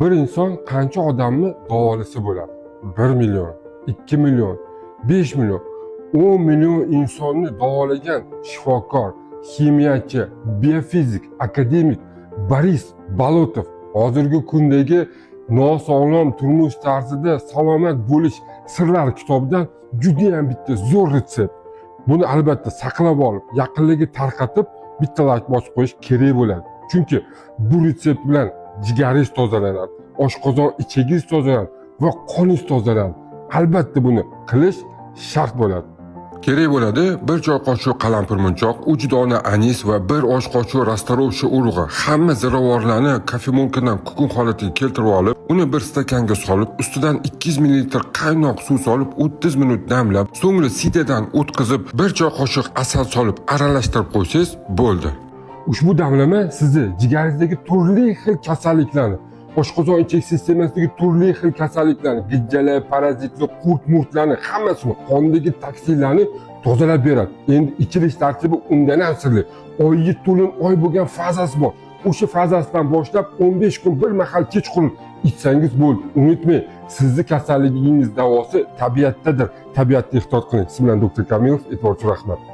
Bir inson qancha odamni davolasa bo'ladi? 1 million, 2 million, 5 million, 10 million insonni davolagan shifokor, kimyachi, biofizik, akademik Boris Bolotov hozirgi kundagi nosog'lom turmush tarzida salomat bo'lish sirlari kitobidan juda ham bitta zo'r retsept. Buni albatta saqlab olib, yaqinlarga tarqatib, bitta like bosib qo'yish kerak bo'ladi. Chunki bu retsept bilan jigaringiz tozalanadi, oshqozon ichingiz tozalanadi va qoningiz tozalanadi. Albatta buni qilish shart bo'ladi. Kerak bo'ladi bir choy qoshiq qalampirmunchoq, 3 dona anis va bir osh qoshiq rastarovchi urug'i. Hamma ziravorlarni kofemonkadan kukun holatiga keltirib olib, uni bir stakanga solib, ustidan 200 ml qaynoq suv solib 30 minut damlab, so'ngra sitadan o'tkazib, bir choy qoshiq asal solib aralashtirib qo'ysangiz bo'ldi. Ushbu damlama sizni jigaringizdagi turli xil kasalliklarni, oshqozon ichak sistemasidagi turli xil kasalliklarni, gijjalar, parazitlar, qurt-murtlarni hammasini, qondagi toksinlarni tozalab beradi. Endi ichilish tartibi undan ham sirli. Oyga to'lin oy bo'lgan fazasi bor. O'sha fazasidan boshlab 15 kun bir mahal kechqurun ichsangiz bo'ldi. Unutmang, sizni kasalligingiz davosi tabiatdadir. Tabiatga ehtiyot qiling. Siz bilan doktor Kamilov, e'tiborga rahmat.